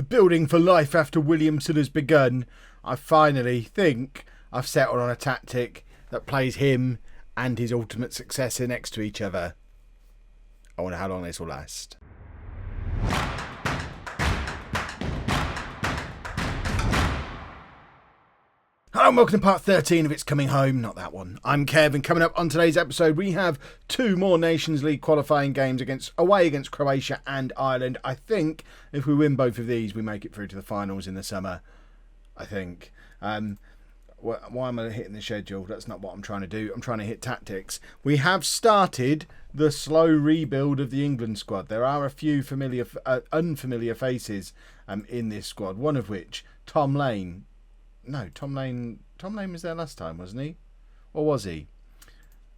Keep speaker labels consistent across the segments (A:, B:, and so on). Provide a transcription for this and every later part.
A: The building for life after Williamson has begun. I finally think I've settled on a tactic that plays him and his ultimate successor next to each other. I wonder how long this will last. Hello and welcome to part 13 of It's Coming Home, not that one. I'm Kev, and coming up on today's episode we have two more Nations League qualifying games away against Croatia and Ireland. I think if we win both of these we make it through to the finals in the summer. I think. Why am I hitting the schedule? That's not what I'm trying to do. I'm trying to hit tactics. We have started the slow rebuild of the England squad. There are a few unfamiliar faces in this squad, one of which, Tom Lane. No, Tom Lane was there last time, wasn't he? Or was he?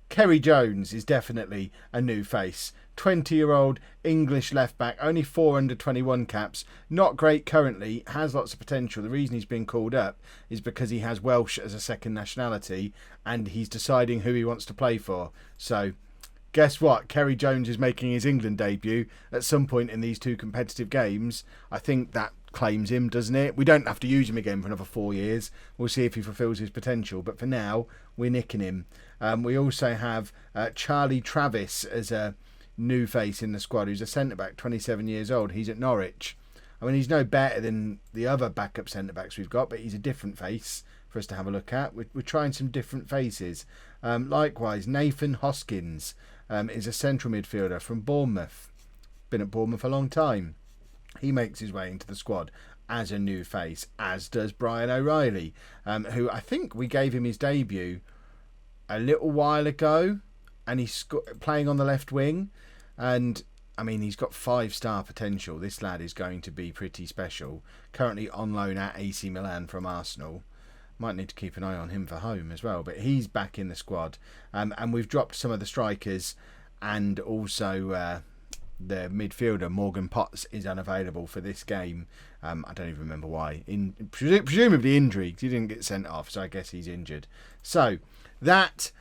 A: Kerry Jones is definitely a new face. 20-year-old English left-back, only 4 under-21 caps. Not great currently, has lots of potential. The reason he's been called up is because he has Welsh as a second nationality and he's deciding who he wants to play for. So, guess what? Kerry Jones is making his England debut at some point in these two competitive games. I think that claims him, doesn't it? We don't have to use him again for another 4 years. We'll see if he fulfills his potential, but for now we're nicking him. We also have Charlie Travis as a new face in the squad, who's a centre-back, 27 years old. He's at Norwich. I mean, he's no better than the other backup centre-backs we've got, but he's a different face for us to have a look at. We're trying some different faces. Likewise, Nathan Hoskins is a central midfielder from Bournemouth. Been at Bournemouth a long time. He makes his way into the squad as a new face, as does Brian O'Reilly, who I think we gave him his debut a little while ago, and he's playing on the left wing. And I mean, he's got 5-star potential. This lad is going to be pretty special. Currently on loan at AC Milan from Arsenal. Might need to keep an eye on him for home as well, but he's back in the squad. And we've dropped some of the strikers, and also the midfielder Morgan Potts is unavailable for this game. I don't even remember why. Presumably injury. He didn't get sent off, so I guess he's injured. So that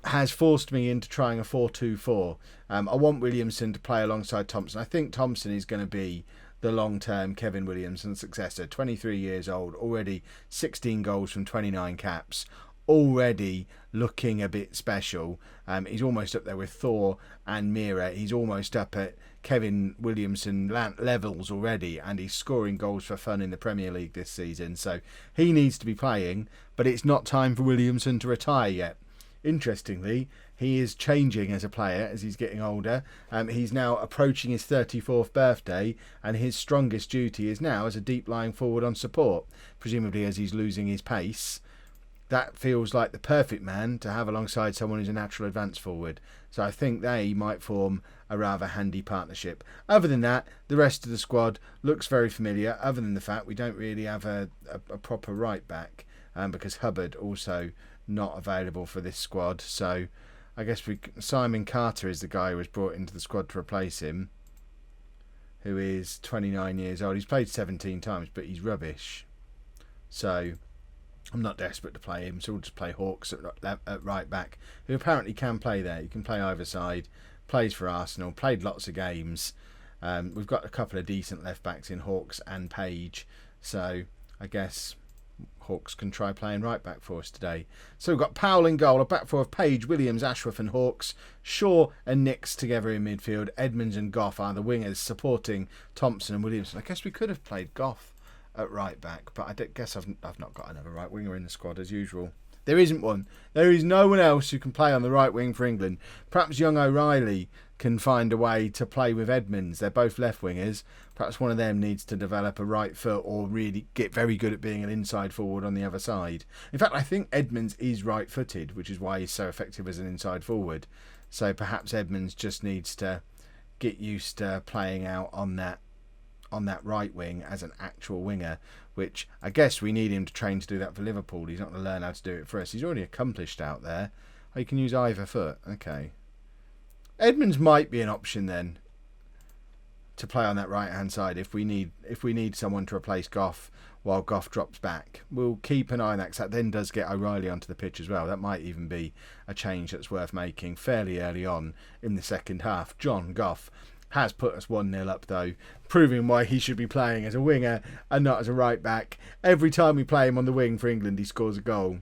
A: has forced me into trying a 4-2-4. I want Williamson to play alongside Thompson. I think Thompson is going to be the long-term Kevin Williamson successor. 23 years old, already 16 goals from 29 caps. Already looking a bit special. He's almost up there with Thor and Mira. He's almost up at Kevin Williamson levels already, and he's scoring goals for fun in the Premier League this season. So he needs to be playing, but it's not time for Williamson to retire yet. Interestingly, he is changing as a player as he's getting older. He's now approaching his 34th birthday, and his strongest duty is now as a deep-lying forward on support, presumably as he's losing his pace. That feels like the perfect man to have alongside someone who's a natural advance forward. So I think they might form a rather handy partnership. Other than that, the rest of the squad looks very familiar, other than the fact we don't really have a proper right back, because Hubbard also not available for this squad. So I guess Simon Carter is the guy who was brought into the squad to replace him, who is 29 years old. He's played 17 times, but he's rubbish. So I'm not desperate to play him, so we'll just play Hawks at right back, who apparently can play there. He can play either side, plays for Arsenal, played lots of games. We've got a couple of decent left backs in Hawks and Page, so I guess Hawks can try playing right back for us today. So we've got Powell in goal, a back four of Page, Williams, Ashworth and Hawks, Shaw and Nix together in midfield. Edmonds and Goff are the wingers supporting Thompson and Williamson. I guess we could have played Goff at right back, but I guess I've not got another right winger in the squad as usual. There isn't one. There is no one else who can play on the right wing for England. Perhaps young O'Reilly can find a way to play with Edmonds. They're both left wingers. Perhaps one of them needs to develop a right foot or really get very good at being an inside forward on the other side. In fact, I think Edmonds is right footed, which is why he's so effective as an inside forward. So perhaps Edmonds just needs to get used to playing out on that right wing as an actual winger, which I guess we need him to train to do that for Liverpool. He's not going to learn how to do it for us. He's already accomplished out there. Oh, you can use either foot. Okay. Edmonds might be an option then to play on that right hand side if we need someone to replace Goff while Goff drops back. We'll keep an eye on that, because that then does get O'Reilly onto the pitch as well. That might even be a change that's worth making fairly early on in the second half. John Goff has put us 1-0 up though, proving why he should be playing as a winger and not as a right back. Every time we play him on the wing for England, he scores a goal.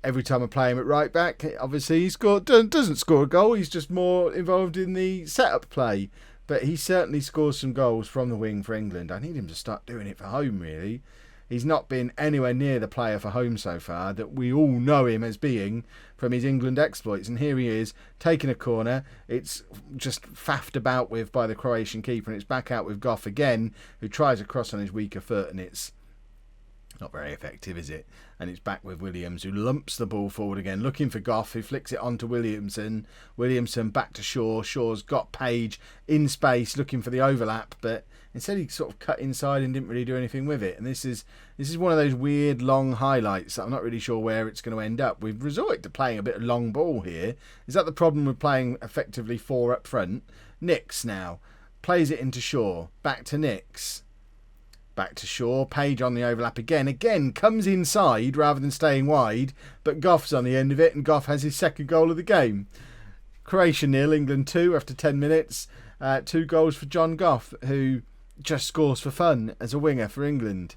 A: Every time I play him at right back, obviously he doesn't score a goal. He's just more involved in the setup play. But he certainly scores some goals from the wing for England. I need him to start doing it for home, really. He's not been anywhere near the player for home so far that we all know him as being from his England exploits. And here he is, taking a corner. It's just faffed about with by the Croatian keeper, and it's back out with Goff again, who tries a cross on his weaker foot, and it's not very effective, is it? And it's back with Williams, who lumps the ball forward again, looking for Goff, who flicks it on to Williamson. Williamson back to Shaw. Shaw's got Page in space, looking for the overlap, but instead he sort of cut inside and didn't really do anything with it. And this is one of those weird long highlights that I'm not really sure where it's going to end up. We've resorted to playing a bit of long ball here. Is that the problem with playing effectively 4 up front? Nix now plays it into Shaw. Back to Nix. Back to Shaw. Page on the overlap again. Again, comes inside rather than staying wide. But Goff's on the end of it, and Goff has his second goal of the game. Croatia 0, England 2 after 10 minutes. 2 goals for John Goff, who just scores for fun as a winger for England.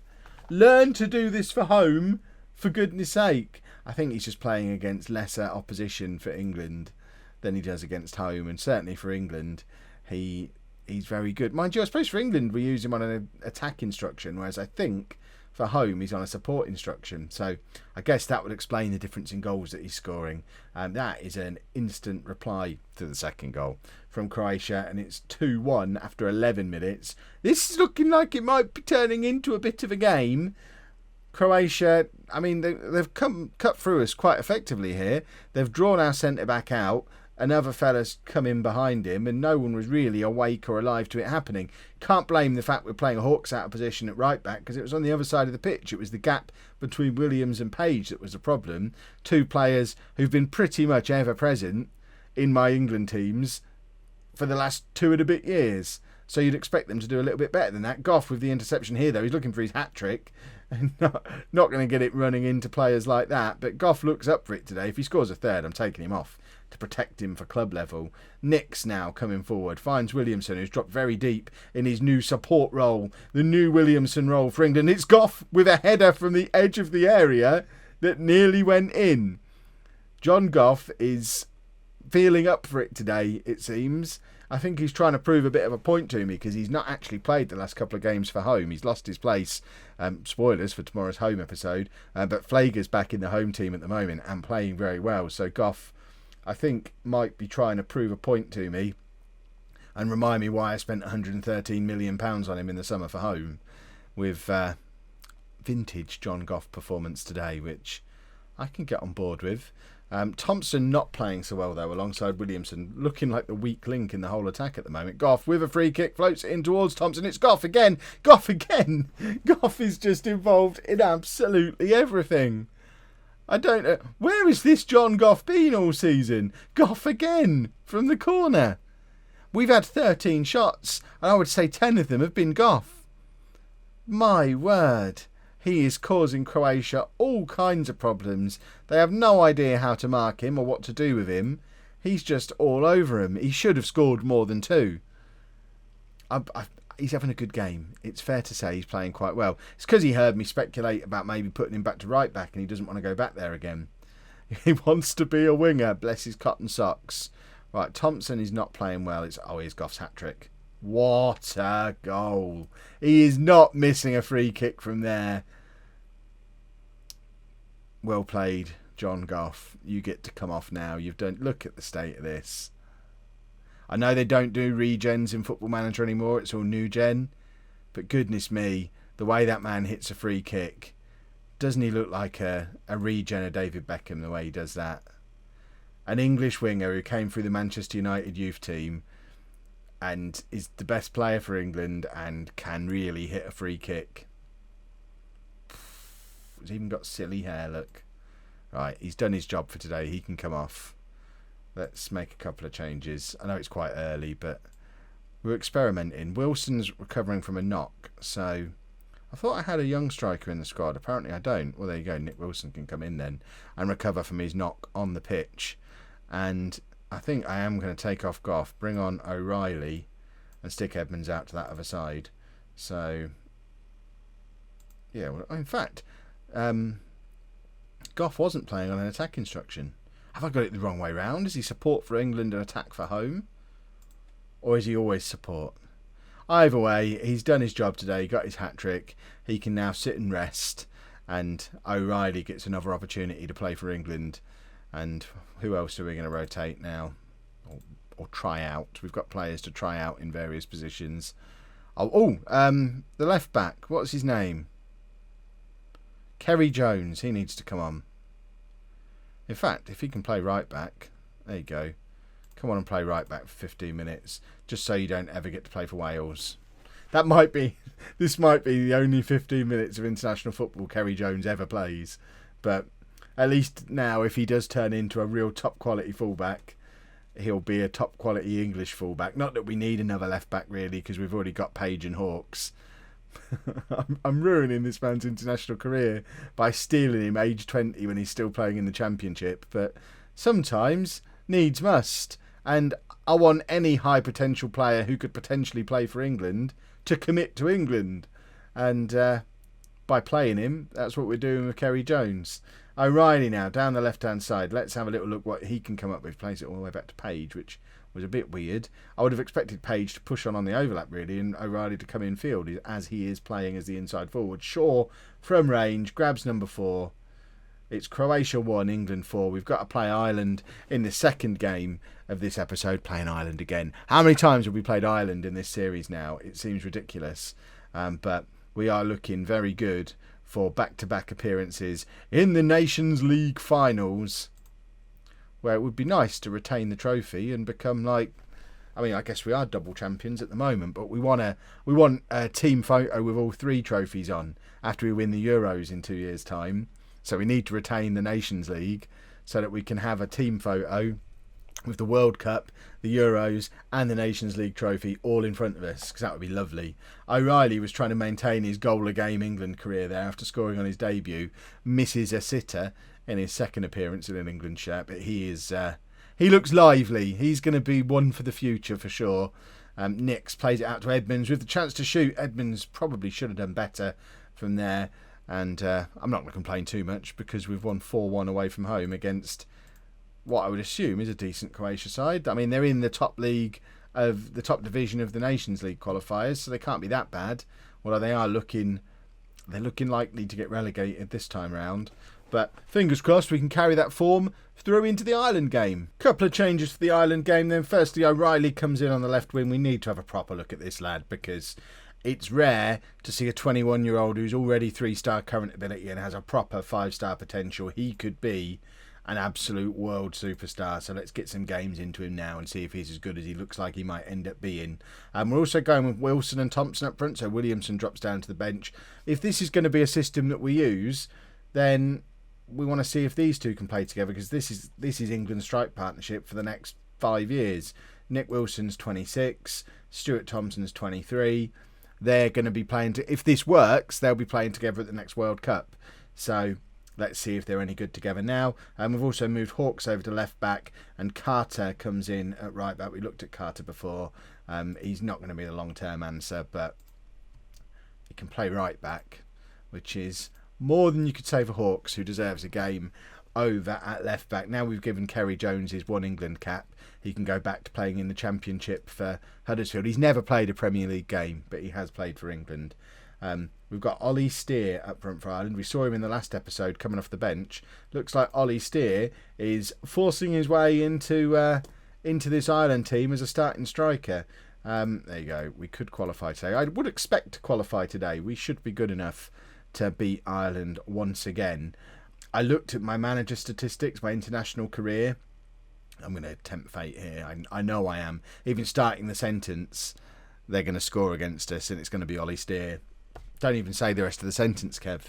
A: Learn to do this for home, for goodness sake. I think he's just playing against lesser opposition for England than he does against home, and certainly for England, he's very good. Mind you, I suppose for England we use him on an attack instruction, whereas I think for home he's on a support instruction. So I guess that would explain the difference in goals that he's scoring. And that is an instant reply to the second goal from Croatia, and it's 2-1 after 11 minutes. This is looking like it might be turning into a bit of a game. Croatia, I mean, they've cut through us quite effectively here. They've drawn our centre-back out. Another fella's come in behind him, and no one was really awake or alive to it happening. Can't blame the fact we're playing Hawks out of position at right back, because it was on the other side of the pitch. It was the gap between Williams and Page that was the problem. 2 players who've been pretty much ever present in my England teams for the last 2 and a bit years. So you'd expect them to do a little bit better than that. Goff with the interception here, though, he's looking for his hat-trick. And not going to get it running into players like that. But Goff looks up for it today. If he scores a third, I'm taking him off to protect him for club level. Nix now coming forward, finds Williamson, who's dropped very deep in his new support role, the new Williamson role for England. It's Goff with a header from the edge of the area that nearly went in. John Goff is feeling up for it today, it seems. I think he's trying to prove a bit of a point to me, because he's not actually played the last couple of games for home. He's lost his place. Spoilers for tomorrow's home episode. But Flager's back in the home team at the moment and playing very well. So Goff, I think, might be trying to prove a point to me and remind me why I spent £113 million on him in the summer for home, with vintage John Goff performance today, which I can get on board with. Thompson not playing so well, though, alongside Williamson, looking like the weak link in the whole attack at the moment. Goff with a free kick, floats it in towards Thompson. It's Goff again. Goff again. Goff is just involved in absolutely everything. I don't know. Where has this John Goff been all season? Goff again from the corner. We've had 13 shots, and I would say 10 of them have been Goff. My word. He is causing Croatia all kinds of problems. They have no idea how to mark him or what to do with him. He's just all over him. He should have scored more than 2. He's having a good game. It's fair to say he's playing quite well. It's because he heard me speculate about maybe putting him back to right back, and he doesn't want to go back there again. He wants to be a winger. Bless his cotton socks. Right, Thompson is not playing well. Here's Goff's hat-trick. What a goal. He is not missing a free kick from there. Well played, John Goff. You get to come off now. Look at the state of this. I know they don't do regens in Football Manager anymore. It's all new gen. But goodness me, the way that man hits a free kick. Doesn't he look like a regen of David Beckham, the way he does that? An English winger who came through the Manchester United youth team and is the best player for England and can really hit a free kick. He's even got silly hair, look. Right, he's done his job for today. He can come off. Let's make a couple of changes. I know it's quite early, but we're experimenting. Wilson's recovering from a knock, so I thought I had a young striker in the squad. Apparently I don't. Well, there you go. Nick Wilson can come in then and recover from his knock on the pitch. And I think I am going to take off Goff, bring on O'Reilly, and stick Edmonds out to that other side. So, yeah, well, in fact, Goff wasn't playing on an attack instruction. Have I got it the wrong way round? Is he support for England and attack for home? Or is he always support? Either way, he's done his job today. He got his hat-trick. He can now sit and rest. And O'Reilly gets another opportunity to play for England. And who else are we going to rotate now? Or try out? We've got players to try out in various positions. The left back. What's his name? Kerry Jones. He needs to come on. In fact, if he can play right back, there you go. Come on and play right back for 15 minutes, just so you don't ever get to play for Wales. This might be the only 15 minutes of international football Kerry Jones ever plays. But at least now, if he does turn into a real top quality fullback, he'll be a top quality English fullback. Not that we need another left back really, because we've already got Page and Hawkes. I'm ruining this man's international career by stealing him age 20 when he's still playing in the Championship. But sometimes needs must. And I want any high potential player who could potentially play for England to commit to England. And by playing him, that's what we're doing with Kerry Jones. O'Reilly now, down the left-hand side. Let's have a little look what he can come up with. Plays it all the way back to Page, which was a bit weird. I would have expected Page to push on the overlap, really, and O'Reilly to come in field, as he is playing as the inside forward. Shaw, from range, grabs number 4. It's Croatia 1, England 4. We've got to play Ireland in the second game of this episode. Playing Ireland again. How many times have we played Ireland in this series now? It seems ridiculous. But we are looking very good for back-to-back appearances in the Nations League finals, where it would be nice to retain the trophy and become I guess we are double champions at the moment, but we want a team photo with all 3 trophies on after we win the Euros in 2 years' time. So we need to retain the Nations League so that we can have a team photo with the World Cup, the Euros and the Nations League trophy all in front of us, because that would be lovely. O'Reilly was trying to maintain his goal-a-game England career there after scoring on his debut. Misses a sitter in his second appearance in an England shirt, but he looks lively. He's going to be one for the future for sure. Nix plays it out to Edmonds with the chance to shoot. Edmonds probably should have done better from there. And I'm not going to complain too much because we've won 4-1 away from home against what I would assume is a decent Croatia side. I mean, they're in the top league of the top division of the Nations League qualifiers, so they can't be that bad. Although they're looking likely to get relegated this time round. But fingers crossed we can carry that form through into the Ireland game. Couple of changes for the Ireland game then. Firstly, O'Reilly comes in on the left wing. We need to have a proper look at this lad because it's rare to see a 21-year-old who's already 3-star current ability and has a proper 5-star potential. He could be an absolute world superstar. So let's get some games into him now and see if he's as good as he looks like he might end up being. We're also going with Wilson and Thompson up front, so Williamson drops down to the bench. If this is going to be a system that we use, then we want to see if these two can play together, because this is England's strike partnership for the next 5 years. Nick Wilson's 26, Stuart Thompson's 23. They're going to be playing, if this works, they'll be playing together at the next World Cup. So let's see if they're any good together now. And we've also moved Hawkes over to left back, and Carter comes in at right back. We looked at Carter before. He's not going to be the long-term answer, but he can play right back, which is more than you could say for Hawkes, who deserves a game over at left back. Now we've given Kerry Jones his one England cap. He can go back to playing in the Championship for Huddersfield. He's never played a Premier League game, but he has played for England. We've got Ollie Steer up front for Ireland. We saw him in the last episode coming off the bench. Looks like Ollie Steer is forcing his way into this Ireland team as a starting striker. There you go. We could qualify today. I would expect to qualify today. We should be good enough to beat Ireland once again. I looked at my manager statistics, my international career. I'm going to tempt fate here. I know I am. Even starting the sentence, they're going to score against us, and it's going to be Ollie Steer. Don't even say the rest of the sentence, Kev.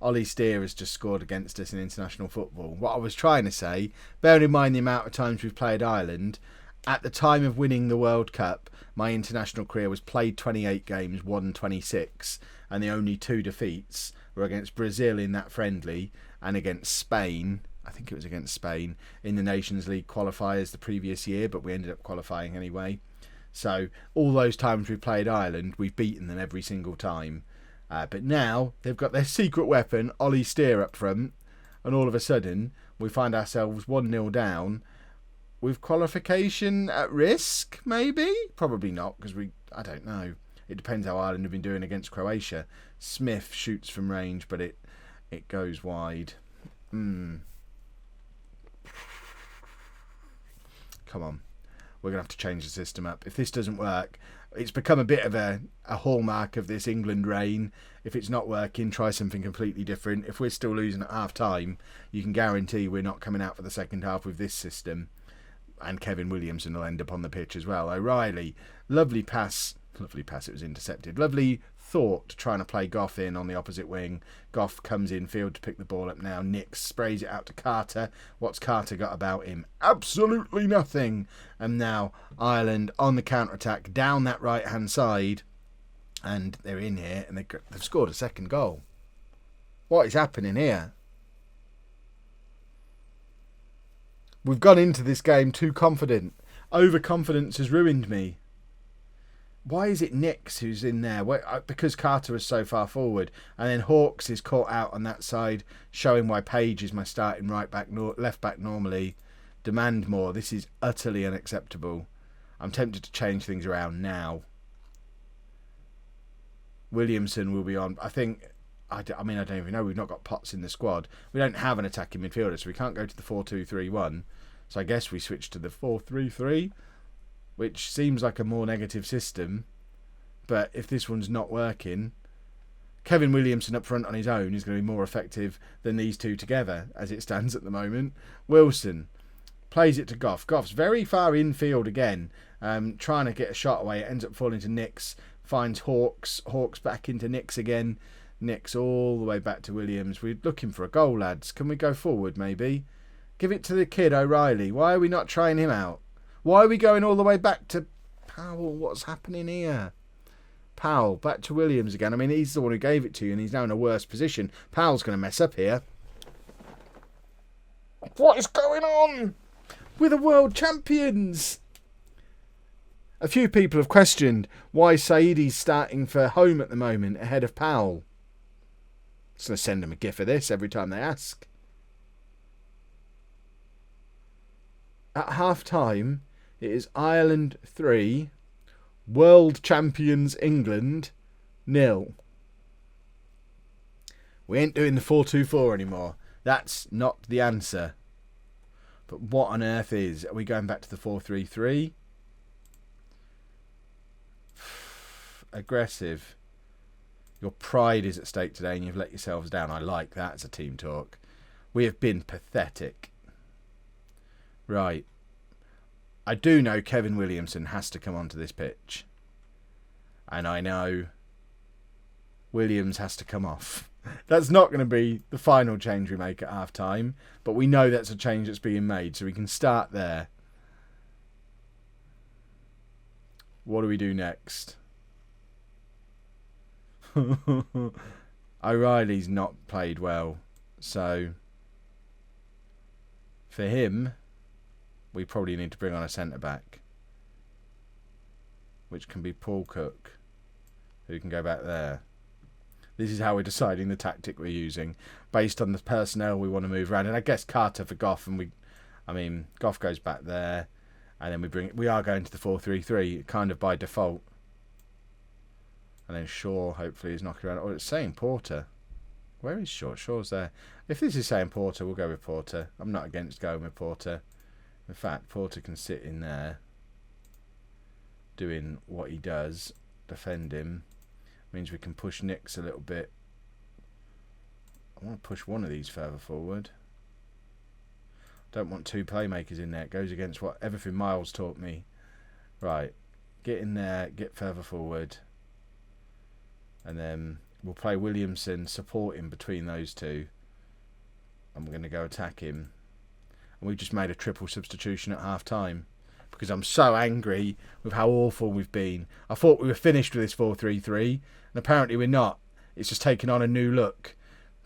A: Ollie Steer has just scored against us in international football. What I was trying to say, bearing in mind the amount of times we've played Ireland, at the time of winning the World Cup, my international career was played 28 games, won 26, and the only 2 defeats were against Brazil in that friendly and against Spain. I think it was against Spain in the Nations League qualifiers the previous year, but we ended up qualifying anyway. So all those times we've played Ireland, we've beaten them every single time. But now they've got their secret weapon, Ollie Steer, up front, and all of a sudden we find ourselves 1-0 down with qualification at risk, maybe? Probably not, because I don't know. It depends how Ireland have been doing against Croatia. Smith shoots from range, but it goes wide. Come on. We're going to have to change the system up. If this doesn't work, it's become a bit of a hallmark of this England reign. If it's not working, try something completely different. If we're still losing at half-time, you can guarantee we're not coming out for the second half with this system. And Kevin Williamson will end up on the pitch as well. O'Reilly, lovely pass, it was intercepted. Lovely thought trying to play Goff in on the opposite wing. Goff comes in field to pick the ball up now. Nix sprays it out to Carter. What's Carter got about him? Absolutely nothing. And now Ireland on the counter-attack down that right-hand side. And they're in here and they've scored a second goal. What is happening here? We've gone into this game too confident. Overconfidence has ruined me. Why is it Nix who's in there? Because Carter is so far forward. And then Hawks is caught out on that side, showing why Page is my starting left back normally. Demand more. This is utterly unacceptable. I'm tempted to change things around now. Williamson will be on. I think... I don't even know. We've not got Potts in the squad. We don't have an attacking midfielder, so we can't go to the 4-2-3-1. So I guess we switch to the 4-3-3, which seems like a more negative system. But if this one's not working, Kevin Williamson up front on his own is going to be more effective than these two together, as it stands at the moment. Wilson plays it to Goff. Goff's very far infield again, trying to get a shot away. It ends up falling to Nix. Finds Hawks. Hawks back into Nix again. Nix all the way back to Williams. We're looking for a goal, lads. Can we go forward, maybe? Give it to the kid, O'Reilly. Why are we not trying him out? Why are we going all the way back to Powell? What's happening here? Powell, back to Williams again. I mean, he's the one who gave it to you, and he's now in a worse position. Powell's going to mess up here. What is going on? We're the world champions. A few people have questioned why Saïdi's starting for Holme at the moment ahead of Powell. Just going to send them a gif of this every time they ask. At half-time, it is Ireland 3, world champions England 0. We ain't doing the 4-2-4 anymore. That's not the answer. But what on earth is? Are we going back to the 4-3-3? Aggressive. Your pride is at stake today and you've let yourselves down. I like that as a team talk. We have been pathetic. Right. I do know Kevin Williamson has to come onto this pitch. And I know Williams has to come off. That's not going to be the final change we make at half time. But we know that's a change that's being made. So we can start there. What do we do next? O'Reilly's not played well, so for him we probably need to bring on a centre back, which can be Paul Cook, who can go back there. This is how we're deciding the tactic we're using based on the personnel we want to move around, and I guess Carter for Goff, and Goff goes back there, and then we are going to the 4-3-3 kind of by default. And then Shaw, hopefully, is knocking around. Oh, it's saying Porter. Where is Shaw? Shaw's there. If this is saying Porter, we'll go with Porter. I'm not against going with Porter. In fact, Porter can sit in there doing what he does. Defend him. Means we can push Nix a little bit. I want to push one of these further forward. Don't want two playmakers in there. It goes against what everything Miles taught me. Right. Get in there. Get further forward. And then we'll play Williamson, support him between those two. And we're going to go attack him. And we've just made a triple substitution at half-time. Because I'm so angry with how awful we've been. I thought we were finished with this 4-3-3. And apparently we're not. It's just taken on a new look.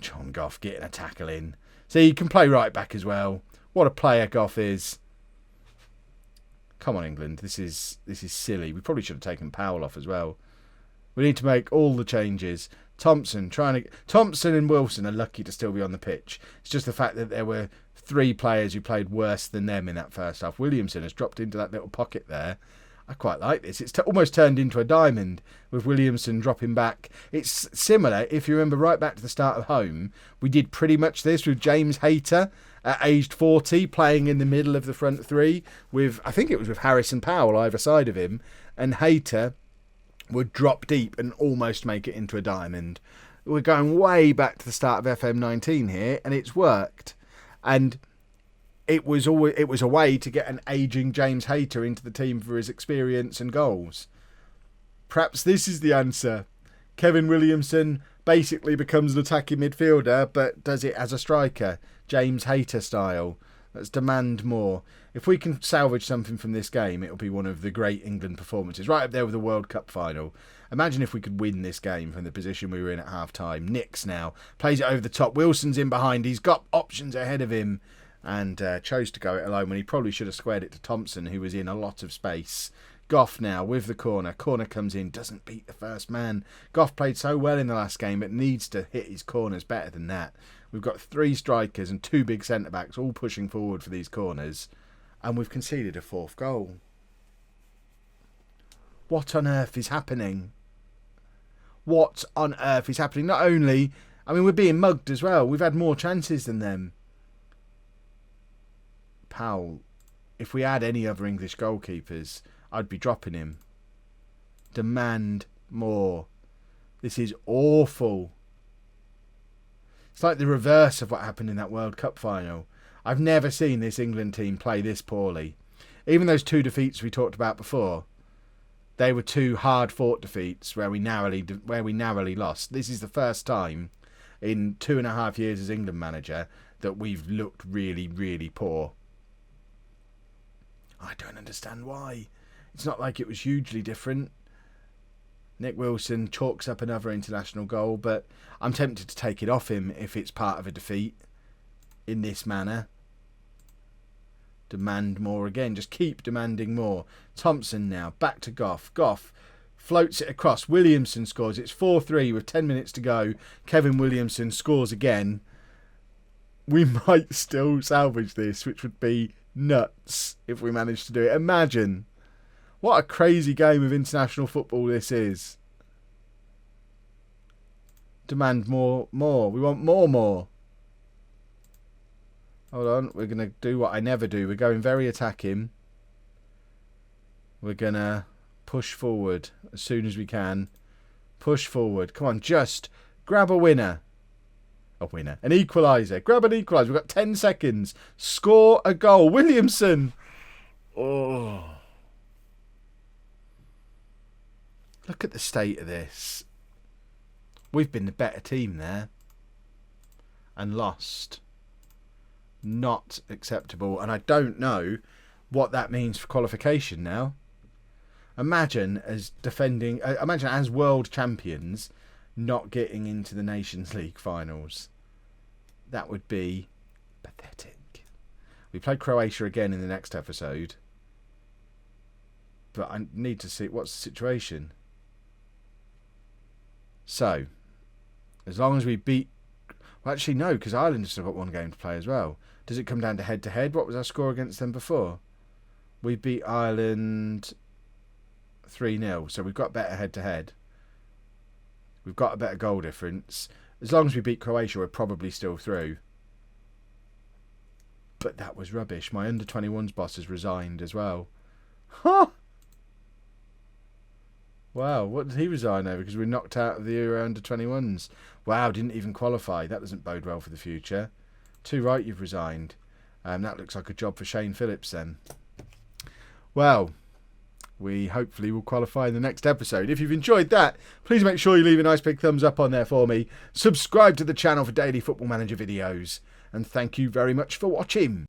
A: John Goff getting a tackle in. See, he can play right back as well. What a player Goff is. Come on, England. This is silly. We probably should have taken Powell off as well. We need to make all the changes. Thompson and Wilson are lucky to still be on the pitch. It's just the fact that there were 3 players who played worse than them in that first half. Williamson has dropped into that little pocket there. I quite like this. It's almost turned into a diamond with Williamson dropping back. It's similar, if you remember right back to the start of Home, we did pretty much this with James Hayter at aged 40 playing in the middle of the front 3 with, I think it was with Harris and Powell either side of him, and Hayter would drop deep and almost make it into a diamond. We're going way back to the start of FM19 here, and it's worked. And it was a way to get an ageing James Hayter into the team for his experience and goals. Perhaps this is the answer. Kevin Williamson basically becomes an attacking midfielder, but does it as a striker, James Hayter style. Let's demand more. If we can salvage something from this game, it'll be one of the great England performances, right up there with the World Cup final. Imagine if we could win this game from the position we were in at half-time. Nix now plays it over the top. Wilson's in behind. He's got options ahead of him and chose to go it alone when he probably should have squared it to Thompson, who was in a lot of space. Goff now with the corner. Corner comes in, doesn't beat the first man. Goff played so well in the last game, but needs to hit his corners better than that. We've got 3 strikers and 2 big centre-backs all pushing forward for these corners. And we've conceded a 4th goal. What on earth is happening? What on earth is happening? Not only, I mean, we're being mugged as well. We've had more chances than them. Powell, if we had any other English goalkeepers, I'd be dropping him. Demand more. This is awful. It's like the reverse of what happened in that World Cup final. I've never seen this England team play this poorly. Even those 2 defeats we talked about before, they were 2 hard-fought defeats where we narrowly lost. This is the first time in 2.5 years as England manager that we've looked really, really poor. I don't understand why. It's not like it was hugely different. Nick Wilson chalks up another international goal, but I'm tempted to take it off him if it's part of a defeat in this manner. Demand more again. Just keep demanding more. Thompson now. Back to Goff. Goff floats it across. Williamson scores. It's 4-3 with 10 minutes to go. Kevin Williamson scores again. We might still salvage this, which would be nuts if we managed to do it. Imagine. What a crazy game of international football this is. Demand more. We want more. Hold on. We're going to do what I never do. We're going very attacking. We're going to push forward as soon as we can. Push forward. Come on, just grab a winner. An equaliser. Grab an equaliser. We've got 10 seconds. Score a goal. Williamson. Oh. Look at the state of this. We've been the better team there. And lost. Not acceptable. And I don't know what that means for qualification now. Imagine as world champions not getting into the Nations League finals. That would be pathetic. We play Croatia again in the next episode. But I need to see what's the situation. So, as long as we beat... Well, actually, no, because Ireland has still got 1 game to play as well. Does it come down to head-to-head? What was our score against them before? We beat Ireland 3-0, so we've got better head-to-head. We've got a better goal difference. As long as we beat Croatia, we're probably still through. But that was rubbish. My under-21s boss has resigned as well. Huh! Wow, what did he resign over? Because we were knocked out of the Euro under-21s. Wow, didn't even qualify. That doesn't bode well for the future. Too right, you've resigned. That looks like a job for Shane Phillips then. Well, we hopefully will qualify in the next episode. If you've enjoyed that, please make sure you leave a nice big thumbs up on there for me. Subscribe to the channel for daily Football Manager videos. And thank you very much for watching.